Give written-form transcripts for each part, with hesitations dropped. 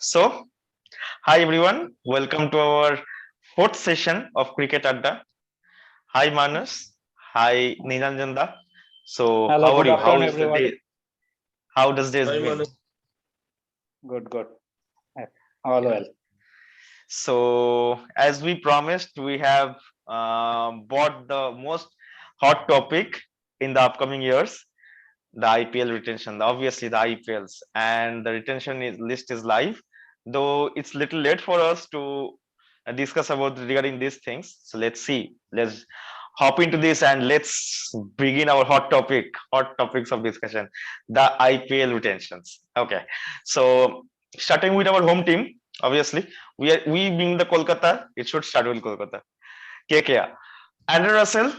So, hi everyone, welcome to our fourth session of Cricket Adda. Hi Manas, hi Nilanjanda. So, Hello, how are good you? How afternoon, is the day? everybody. How does this Hi, been? Manu. Good, good. All well. So, as we promised, we have bought the most hot topic in the upcoming years, the IPL retention. Obviously, the IPLs and the list is live, though it's little late for us to discuss about regarding these things. So let's see. Let's hop into this and let's begin our hot topics of discussion, the IPL retentions. Okay, so starting with our home team, obviously we being the Kolkata, it should start with Kolkata. KKR, Andrew Russell,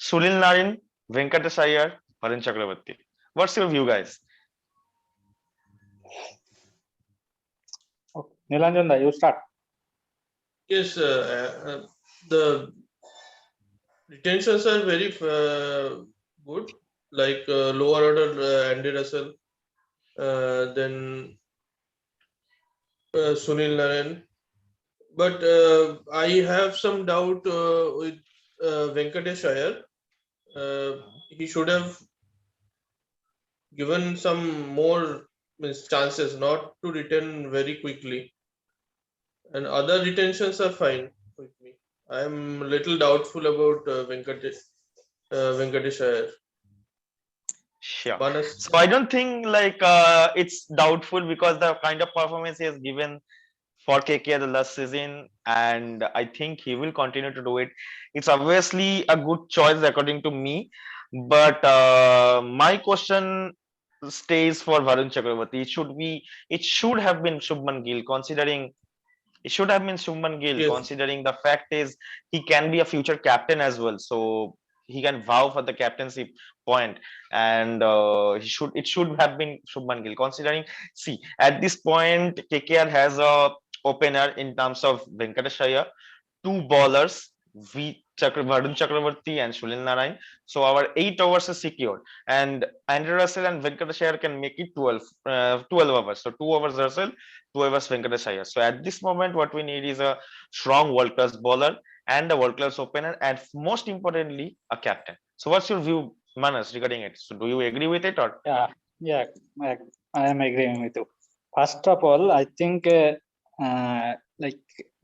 Sunil Narine, Venkatesh Iyer, Varun Chakravarti. What's your view, guys? Okay. Nilanjanda, you start. Yes, the retentions are very good, like lower order Andy Russell, then Sunil Narayan. But I have some doubt with Venkatesh Iyer. He should have given some more chances not to return very quickly. And other retentions are fine with me. I am a little doubtful about Venkatesh Iyer. Sure. Manas. So I don't think like it's doubtful because the kind of performance he has given for KKR the last season, and I think he will continue to do it. It's obviously a good choice according to me, but my question stays for Varun Chakravarti. It should have been Shubman Gill, considering it should have been Shubman Gill, Yes. considering the fact is he can be a future captain as well. So he can vow for the captaincy point, and it should have been Shubman Gill. Considering, see, at this point, KKR has a opener in terms of Venkatesh Iyer, two bowlers, Varun Chakravarti and Shulin Narayan. So our 8 overs is secured, and Andrew Russell and Venkatesh Iyer can make it 12 overs. So 2 overs Russell, 2 overs Venkatesh Iyer. So at this moment, what we need is a strong world class bowler and a world class opener, and most importantly, a captain. So what's your view, Manas, regarding it? So do you agree with it or? Yeah, I am agreeing with you. First of all, I think like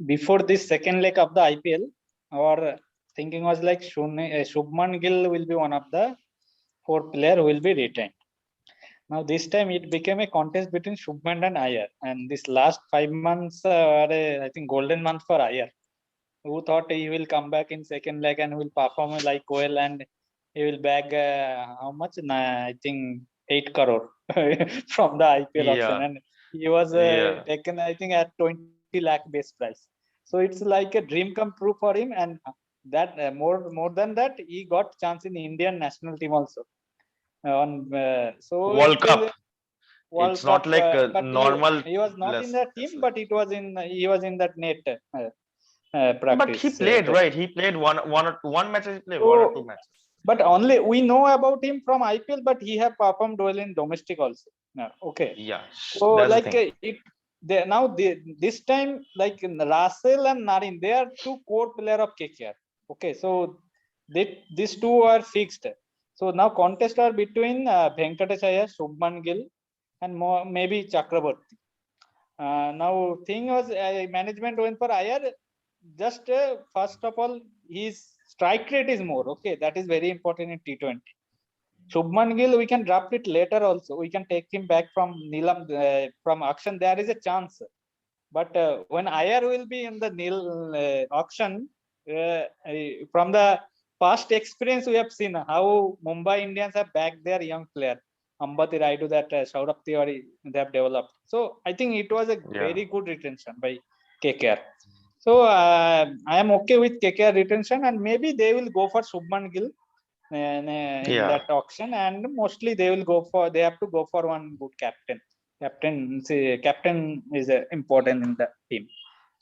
before this second leg of the IPL, our thinking was like Shubman Gill will be one of the four players who will be retained. Now this time it became a contest between Shubman and Iyer, and this last 5 months are I think golden month for Iyer, who thought he will come back in second leg and will perform like well, and he will bag how much? I think 8 crore from the IPL auction, Yeah, and he was yeah, taken I think at 20 lakh base price. So it's like a dream come true for him, and that more than that, he got chance in Indian national team also. So it World will Cup. World It's not Cup, like a but normal he was not in less. the team, but it was in he was in that net But he practice played, test. right? He played one match. He played one or two So, matches. but only we know about him from IPL, but he have performed well in domestic also. No, okay. Yeah, So that's the like thing. this time like Russell and Narin, they are two core player of KKR. Okay, so these two are fixed. So now contest are between Venkatesh Iyer, Shubman Gill, and maybe Chakraborty. Now thing was management went for Iyer. Just first of all, his strike rate is more. Okay, that is very important in T20. Shubman Gill, we can draft it later also. We can take him back from Neelam from auction. There is a chance. But when Iyer will be in the auction, from the past experience, we have seen how Mumbai Indians have backed their young player. Ambati Raidu, that Saurabh Tiwari they have developed. So I think it was a Yeah, very good retention by KKR. So I am okay with KKR retention, and maybe they will go for Shubman Gill in yeah. that auction, and mostly they have to go for one good captain. Captain is important in the team.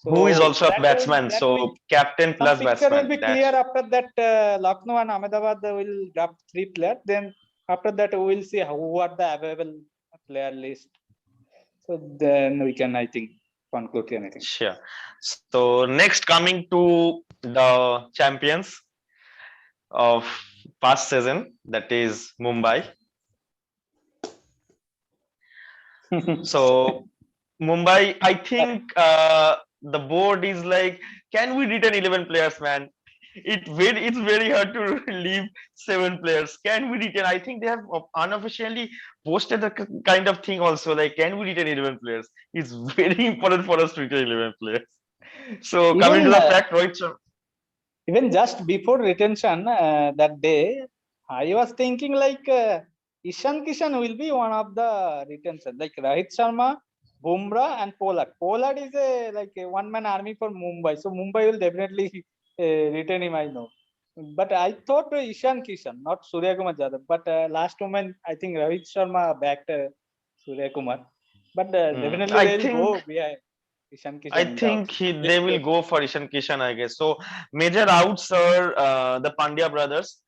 Who is So also a batsman? that will So captain some plus picture will batsman. be clear after that. Lucknow and Ahmedabad will draft 3 players. Then after that we will see who are the available player list. So So then we can, I think, conclude anything. Sure. So next, coming to the champions of past season, that is Mumbai. So Mumbai, I think the board is like, can we retain 11 players, man? It's very hard to leave 7 players. Can we retain? I think they have unofficially posted a kind of thing also, like, can we retain 11 players? It's very important for us to retain 11 players. So coming to Even the fact, Rohit Sharma, even just before retention that day, I was thinking like Ishan Kishan will be one of the retention, like Rohit Sharma, Bumrah, and Pollard. Pollard is a like a one-man army for Mumbai, so Mumbai will definitely retain him. I know, but I thought Ishan Kishan, not Surya Kumar Yadav. But last moment, I think Rohit Sharma backed Surya Kumar. But definitely I they will think go behind Ishan I Kishan think without. they will go for Ishan Kishan, I guess. So major outs are the Pandya brothers,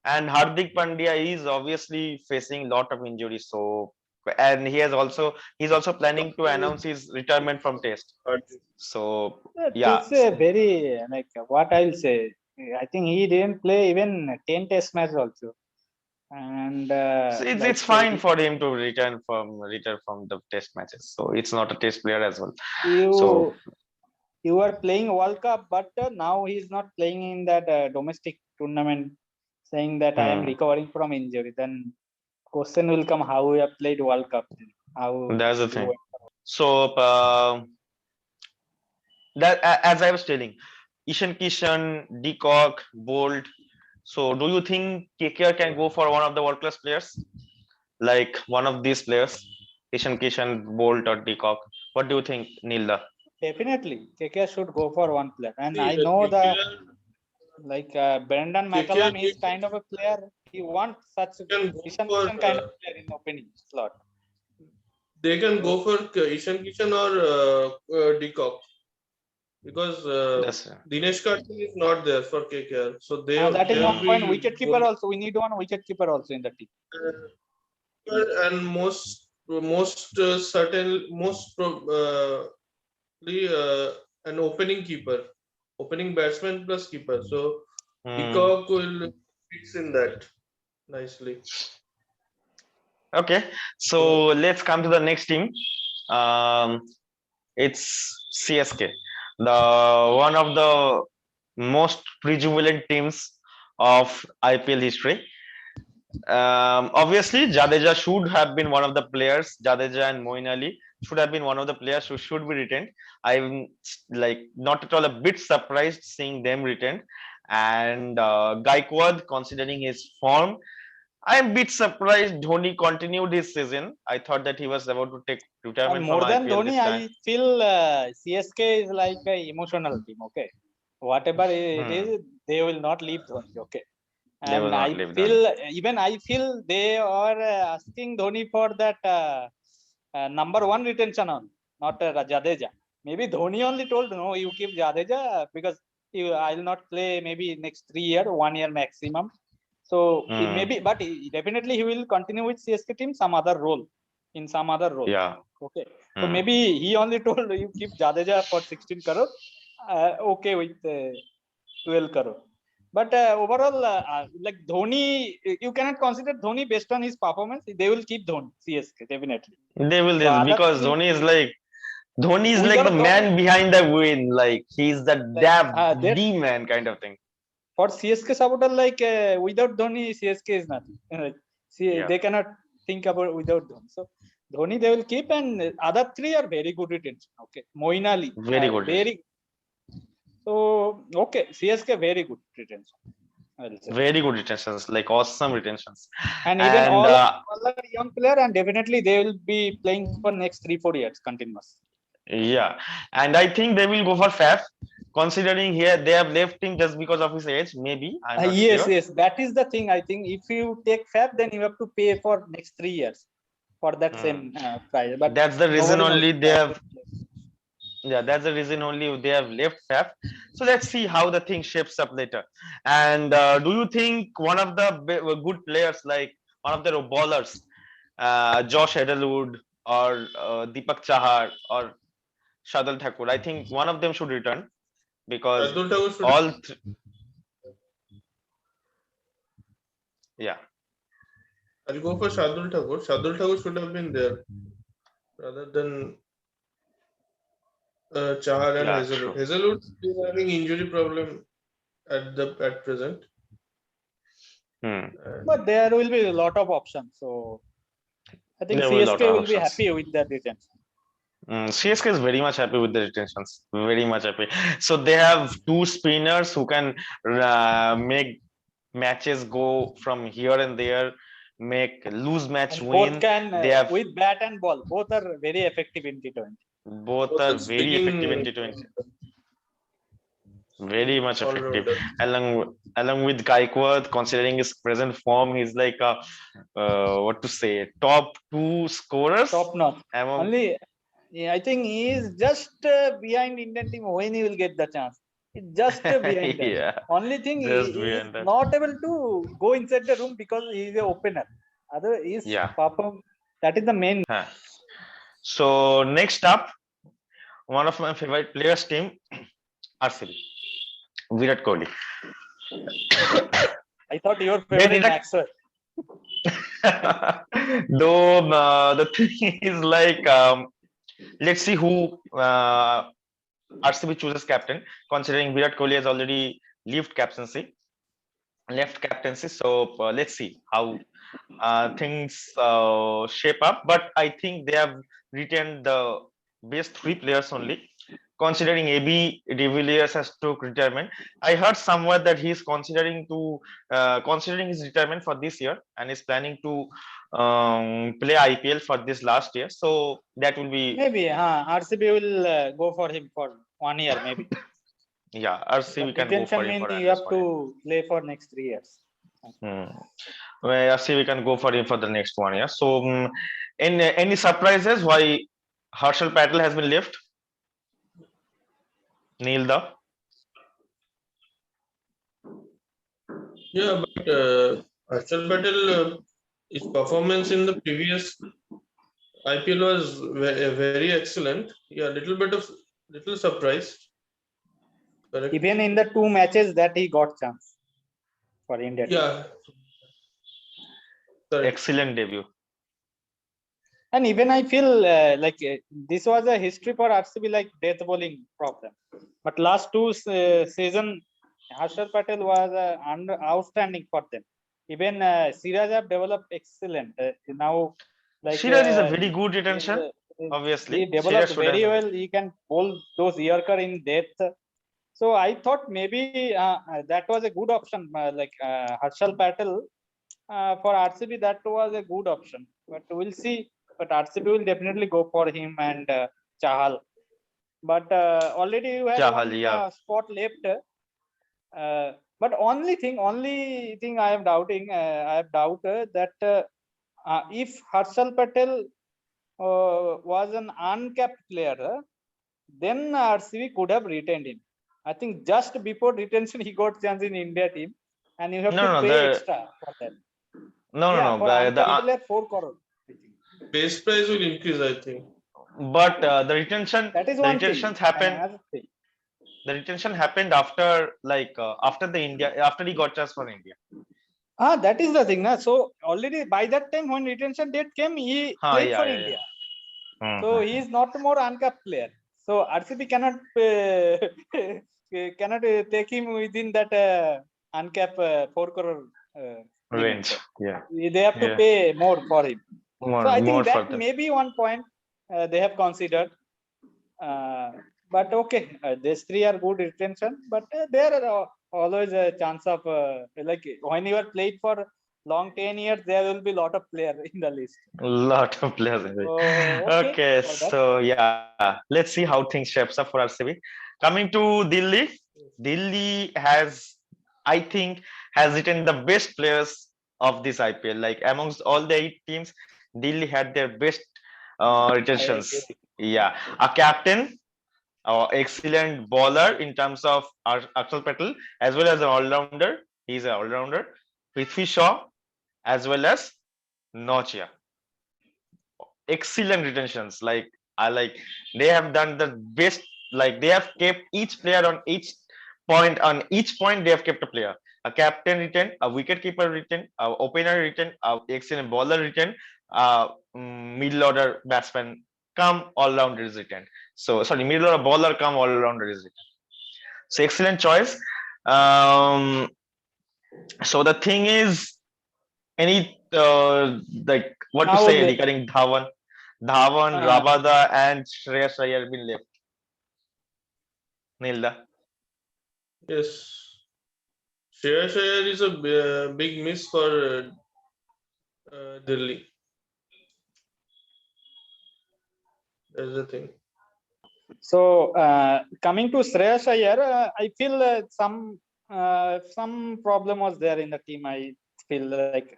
and Hardik Pandya is obviously facing lot of injuries. So and he's also planning to announce his retirement from Test. So yeah, It's a very like what I'll say. I think he didn't play even 10 test matches also. And so it's like fine for him to return from the Test matches. So it's not a Test player as well. So you you are playing World Cup, but now he's not playing in that domestic tournament, saying that I am hmm, recovering from injury. Then question will come how we have played World Cup. How that's the you thing. went. So that as I was telling, Ishan Kishan, Deacock, Bolt. So do you think KKR can go for one of the world class players, like one of these players, Ishan Kishan, Bolt, or Deacock? What do you think, Nilda? Definitely, KK should go for one player. And See, I know the KKR, like Brendan KKR McCallum is kind of a player. He wants such can go Ishan for Kishan kind of player in opening slot. they can So go for Ishan Kishan or Deacock because That's Dinesh Karthik is not there for KKR, so that is they will one point. be Wicket keeper going also. We need one wicket keeper also in the team. and most probably an opening batsman plus keeper. So hmm. Peacock will fix in that nicely. Okay. So So let's come to the next team. Um, it's CSK, the one of the most prejubilant teams of IPL history. Obviously, Jadeja should have been one of the players. Jadeja and Moin Ali should have been one of the players who should be retained. I'm like not at all a bit surprised seeing them retained. And Gaikwad, considering his form, I'm a bit surprised Dhoni continued his season. I thought that he was about to take And retirement from more than IPL Dhoni, this time. I feel CSK is like a emotional team. Okay, whatever it Hmm. is, they will not leave Dhoni. Okay, They will and not I leave Dhoni. feel even I feel they are asking Dhoni for that number one retention on, not Jadeja. Maybe Dhoni only told no, you keep Jadeja because I will not play maybe next 3 years, 1 year maximum. So Hmm. maybe, but definitely he will continue with CSK team some other role in some other role. Yeah. Okay, so Hmm. maybe he only told you keep Jadeja for 16 crore. Okay with 12 crore. But overall, like Dhoni, you cannot consider Dhoni based on his performance. They will keep Dhoni, CSK, definitely. They will So this other because team, Dhoni is like the without Dhoni, man behind the win. Like he's the like that the man kind of thing. for CSK supporter, like without Dhoni, CSK is nothing. Like, see, Yeah. they cannot think about without Dhoni. So Dhoni they will keep, and other three are very good retention. Okay, Moin Ali, Very good. very so okay. CSK very good retention. I will say. Very good retentions, like awesome retentions. And even And all are young player, and definitely they will be playing for next 3-4 years continuous. yeah, and I think they will go for Faf, considering here they have left him just because of his age. Maybe I'm not Yes, sure. yes, that is the thing. I think if you take FAB, then you have to pay for next 3 years for that Hmm. same price. But That's the reason nobody knows. only they have. Yeah, that's the reason only they have left Faf. So let's see how the thing shapes up later. And do you think one of the good players, like one of the bowlers, Josh Edelwood, or Deepak Chahar or Shadal Thakur. I think one of them should return because Shardul Thakur should. all yeah. I'll go for Shardul Thakur. Shardul Thakur should have been there rather than Chahar and Yeah, Hazelwood. true. Hazelwood is having injury problem at present. Hmm. But there will be a lot of options. So I think There were a lot CSK of will be options. happy with that retention. CSK is very much happy with the retentions, very much happy. So they have two spinners who can make matches go from here and there, make lose match And both win. can, They have with bat and ball, both are very effective in T20. both Both are are very effective in speaking T20, very much all effective. rounder. Along with Gaikwad, considering his present form, he's like a what to say, top two scorers Top notch. among. Only, yeah, I think he is just behind Indian team when he will get the chance. He's just behind them. Yeah, Only thing just he is beyond that. not able to go inside the room because he is a opener. Other is Yeah. perform. That is the main. Huh. So next up, one of my favorite players team, RCB, Virat Kohli. I thought your They favorite did a Maxwell. though the thing is like let's see who RCB chooses captain, considering Virat Kohli has already left captaincy. So let's see how things shape up. But I think they have retained the best three players only. Considering AB de Villiers has took retirement, I heard somewhere that he is considering his retirement for this year and is planning to play IPL for this last year. So that will be Maybe RCB will go for him for 1 year, maybe. yeah. RCB But can go for retention him means for at you least have 1 year. to play for next 3 years. Well, RCB can go for him for the next 1 year. So any surprises why Harshal Patel has been left? Neil the Yeah, but Harshal Patel, his performance in the previous IPL was very excellent. Yeah, little surprised. Correct. Even in the 2 matches that he got chance for India team. Yeah, correct. excellent debut. And even I feel this was a history for RCB, like death bowling problem. But last 2 season, Harshal Patel was outstanding for them. Even Siraj have developed excellent. Now, like Siraj is a very good retention. he Obviously, developed Siraj should very have well. He can bowl those Yorker in depth. So I thought maybe that was a good option. Harshal Patel for RCB, that was a good option. But we'll see. But RCB will definitely go for him and Chahal. But already you have Chahal, one yeah. spot left. But only thing I am doubting, I have doubt that if Harshal Patel was an uncapped player, then RCB could have retained him. I think just before retention, he got chance in India team, and you have to No, pay extra for that. no. For uncapped player, 4 crore. I think. Base price will increase, I think. But the retention, That is the one retentions thing. And happened. another thing. The retention happened after after he got chance for India. That is the thing. So already by that time when retention date came, he played for India. So he is not more uncapped player. So RCB cannot take him within that uncapped 4 crore Range. Yeah. They have to pay more for him. So I think that may be one point they have considered. But okay, these 3 are good retention. But there are always a chance of like when you are played for long 10 years, there will be a lot of players in the list. A lot of players. Okay, so yeah, let's see how things shapes up for RCB. Coming to Delhi, Delhi has, I think, has written the best players of this IPL. Like amongst all the 8 teams, Delhi had their best retentions. Yeah, a captain, excellent bowler in terms of Akshal Patel, as well as an all-rounder. He's an all-rounder. Prithvi Shaw, as well as Nochia. excellent retentions. Like I like they have done the best. Like they have kept each player on each point. On each point, they have kept a player. A captain retain, a wicket keeper retain, a opener retain, a excellent bowler retain, middle order batsman come all rounder is retained. So sorry, middle order bowler come all rounder is retained. So excellent choice. Um, so the thing is, any like what to Now say the regarding Dhawan, uh, Rabada, and Shreyas Iyer been left. Nilda. Yes. Shreyas Iyer is a big miss for Delhi. That's the thing. so coming to Shreyas Iyer, I feel some problem was there in the team. I feel like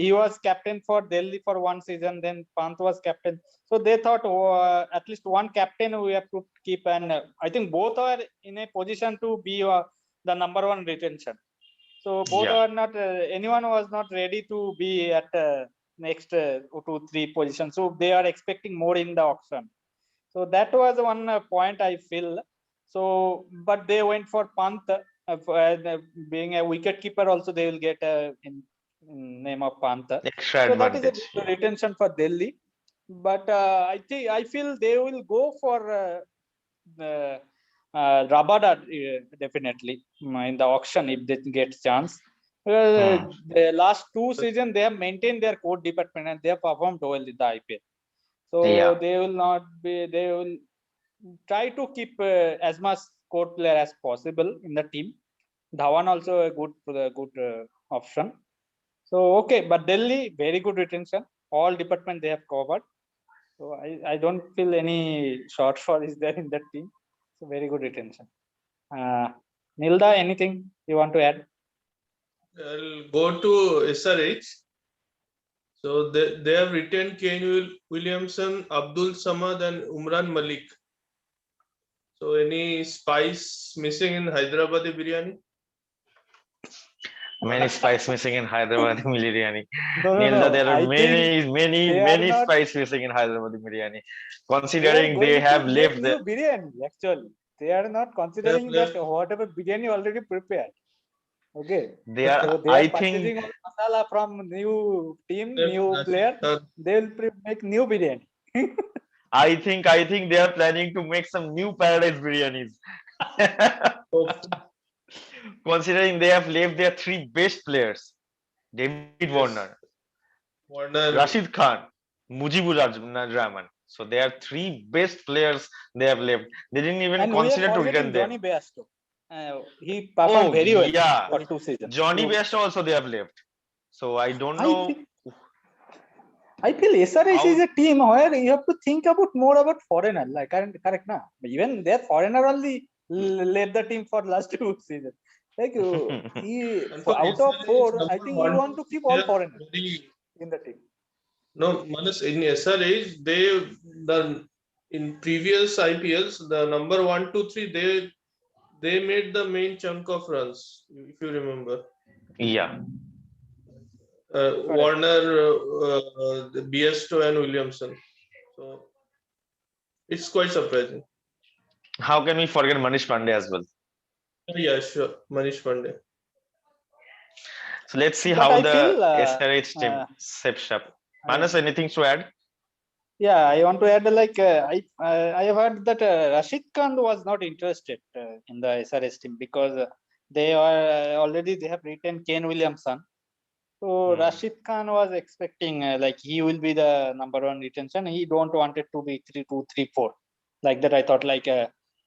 he was captain for Delhi for one season, then Pant was captain. So they thought at least one captain we have to keep, and I think both are in a position to be the number one retention. So both Yeah. are not. Anyone was not ready to be at next 2-3 positions. So they are expecting more in the auction. So that was one point I feel. So, but they went for Pant, being a wicket keeper. Also, they will get in name of Pant. Extra So that is a advantage. good retention for Delhi. But I feel they will go for the Rabada definitely in the auction if they get chance. The last two seasons they have maintained their core department and they have performed well in the IPL. So Yeah. they will not be. They will try to keep as much core player as possible in the team. Dhawan also a good option. So okay, but Delhi very good retention. All department they have covered. So I don't feel any shortfall is there in that team. So very good retention. Nilda, anything you want to add? I'll go to SRH. So they have retained Kane Williamson, Abdul Samad, and Umran Malik. So any spice missing in Hyderabadi biryani? Many spice missing in Hyderabad biryani. Nilda, No. there are I think they are many not. spice missing in Hyderabad biryani. They are Considering they going to have make left new the biryani. Actually, they are not They have considering that left. whatever biryani already prepared. Okay, they so are. they are I think purchasing all masala from new team, Left new Rashid player. Khan. They will make new biryani. I think they are planning to make some new paradise biryanis. Hopefully, Considering they have left their three best players, David Warner, yes. Warner. Rashid Khan, Mujibur Rahman. So they are three best players they have left. They didn't even And we are consider to forgetting return Johnny them. Bairstow. He performed Oh very well yeah, for 2 seasons. Johnny So Best also they have left. So I don't I feel know SRH is how. a team where you have to think about more about foreigner. Like correct now. Even their foreigner only led the team for last 2 seasons. Like he And for out of SRH, four, I number think he one, want two, to keep they all are foreigners very. in the team. No, Manas, in SRH, the in previous IPLs, the number 1, 2, 3, they made the main chunk of runs, if you remember. Yeah, Correct. Warner, Bairstow, and Williamson. So it's quite surprising. how can we forget Manish Pandey as well? Yeah, sure. Manish Pandey. So let's see But how I the feel SRH team uh, shapes up. I, Manas, anything to add? yeah, I want to add like I have heard that Rashid Khan was not interested in the SRS team because they are already they have written Kane Williamson. So Hmm. Rashid Khan was expecting like he will be the number one retention. He don't want it to be 3-2-3-4 like that. I thought like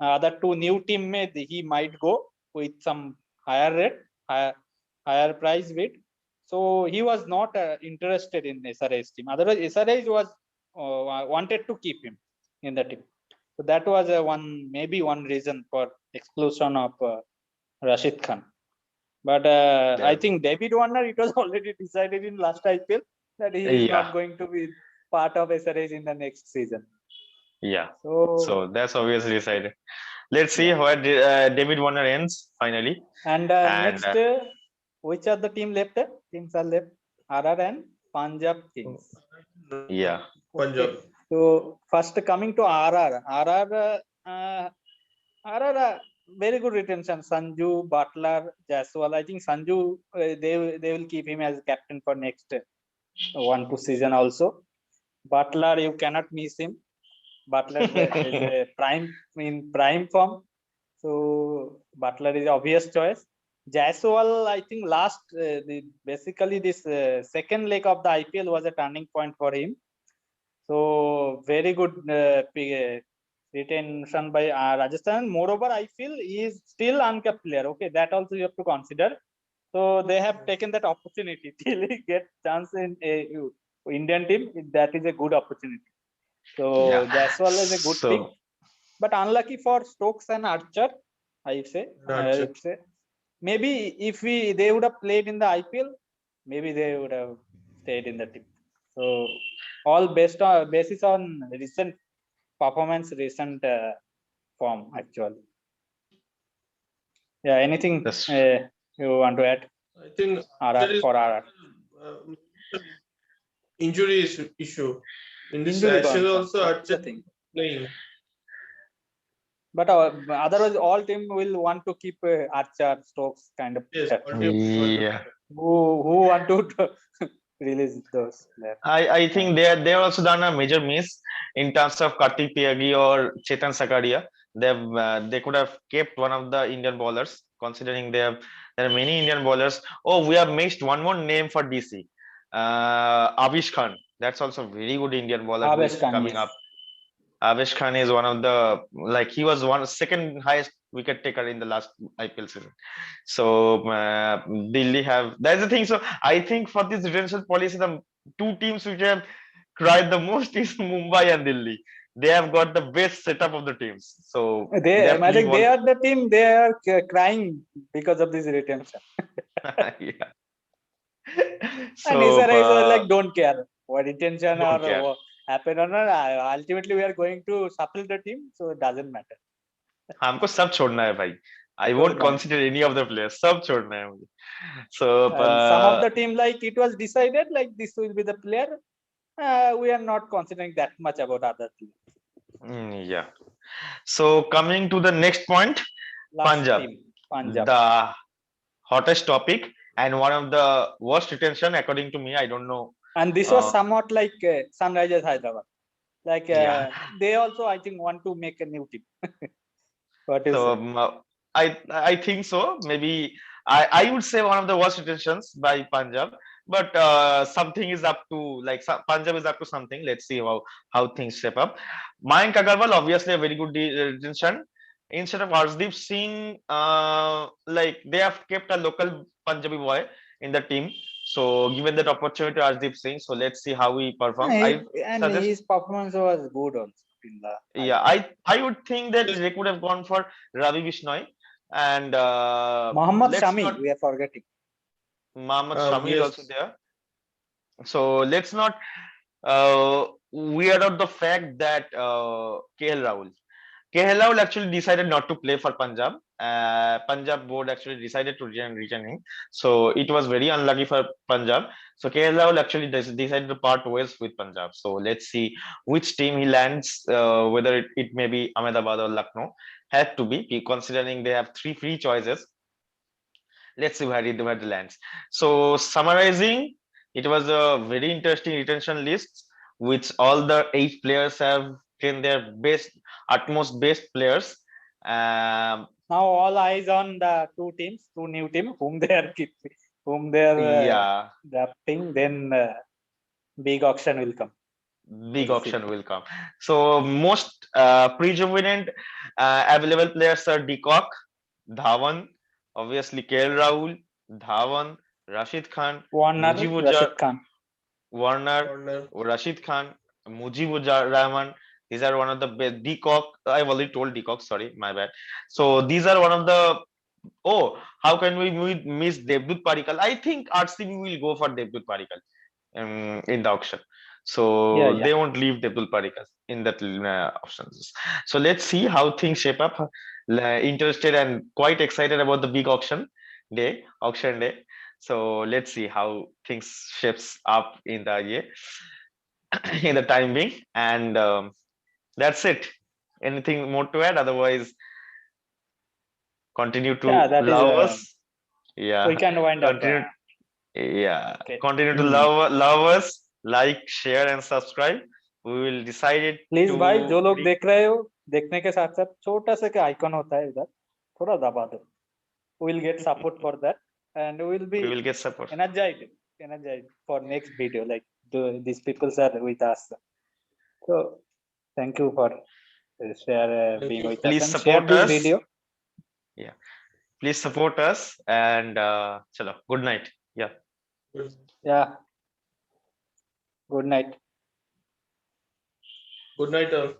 other two new teammates he might go with some higher rate, higher price bid. So he was not interested in SRH team. Otherwise, SRH was wanted to keep him in the team. So that was maybe one reason for exclusion of Rashid Khan. But I Yeah. think David Warner, it was already decided in last IPL that he is Yeah. not going to be part of SRH in the next season. Yeah. So So that's obviously decided. Let's see yeah. where David Warner ends finally. And And next, which are the team left? Teams are left. RR and Punjab Kings. Yeah. Punjab. Okay. So first coming to RR, very good retention. Sanju, Butler, Jaiswal. I think Sanju, they will keep him as captain for next 1-2 season also. Butler, you cannot miss him. Butler is a prime form. So Butler is obvious choice. Jaiswal, I think basically this second leg of the IPL was a turning point for him. So very good retention by Rajasthan. Moreover, I feel he is still uncapped player. Okay, that also you have to consider. So they have taken that opportunity till he get chance in a Indian team. That is a good opportunity. So Yeah. Jaiswal is a good pick, So but unlucky for Stokes and Archer. I Archer. would say maybe if they would have played in the IPL, maybe they would have stayed in the team. So all basis on recent performance, recent form actually. Yeah. Anything that's you want to add? I think RR there is for RR. injury issue. In this Injury Ashes concern. also That's the Archer thing. playing. But otherwise, all team will want to keep Archer, Stokes kind of Yes, player. yeah. Who want to release those players? I think they have also done a major miss in terms of Kartik Tyagi or Chetan Sakaria. They could have kept one of the Indian bowlers, considering there are many Indian bowlers. Oh, we have missed one more name for DC. Abish Khan. That's also a very good Indian bowler who Avesh is Khan, coming yes. up. Abish Khan is one of the, like, he was one second highest wicket taker in the last IPL season. So Delhi have, that's the thing. So I think for this retention policy, the two teams which have cried the most is Mumbai and Delhi. They have got the best setup of the teams. So they have I think they all. are the team. They are crying because of this retention. Yeah. And So is like don't care what retention or don't care. what happen or not. Ultimately, we are going to shuffle the team, so it doesn't matter. हमको सब छोड़ना है भाई. I won't छोड़ना है. consider any of the players. सब छोड़ना है मुझे. So And some of the team, like it was decided, like this will be the player. We are not considering that much about other teams. yeah. So coming to the next point, Last Punjab, team, Punjab. the hottest topic and one of the worst retention according to me. I don't know. And this was somewhat like Sunrisers Hyderabad. Like Yeah. they also, I think, want to make a new team. What is So it? I think so. Maybe I would say one of the worst retentions by Punjab. But something is up to, like, Punjab is up to something. Let's see how things shape up. Mayank Agarwal, obviously a very good retention. Instead of Arshdeep Singh, like, they have kept a local Punjabi boy in the team. So given that opportunity to Arshdeep Singh, so let's see how he performs. I And suggest, his performance was good also in the yeah, IPL. I would think that Yes, they could have gone for Ravi Bishnoi, and Mohammad let's Shami, not. we are forgetting. Mohammad Shami is also yes, there. So let's not weird out the fact that KL Rahul. KL Rahul actually decided not to play for Punjab. Punjab board actually decided to retain him. So it was very unlucky for Punjab. So KL Rahul actually decided to part ways with Punjab. So let's see which team he lands, whether it may be Ahmedabad or Lucknow. Had to be, considering they have three free choices. Let's see where it lands. So summarizing, it was a very interesting retention list, which all the 8 players have taken their best, utmost best players. Now all eyes on the two new team, whom they are keeping, whom they are Yeah, drafting. Then big auction will come big very soon. auction will come. So most predominant available players are Decock, Dhawan, obviously KL Rahul, Dhawan, Rashid Khan, Warner, Mujibur Rashid Khan. Warner, corner. Rashid Khan, Mujibur Rahman. These are one of the best. Decock, I've already told Decock, sorry, my bad. So these are one of the. Oh, how can we miss Devdutt Padikkal? I think RCB will go for Devdutt Padikkal in the auction. Yeah, So yeah. they won't leave Devdutt Padikkal in that options. So let's see how things shape up. Interested and quite excited about the big auction day. So let's see how things shapes up in the year. in the time being. And that's it. Anything more to add? Otherwise, continue to Yeah, that is love us. Yeah, we can wind up. continue. Yeah, Okay. continue to love us. Like, share, and subscribe. We will decide it please to भाई जो लोग देख रहे हो देखने के साथ साथ छोटा सा आइकन होता है इधर थोड़ा दबा दो we'll get support for that and we'll be we will get support. energized for next video like these people are with us so thank you for Thank being you. with us Please and share support this us. video. Yeah, please support us. And chalo, good night. Yeah. Yeah, good night. Good night all.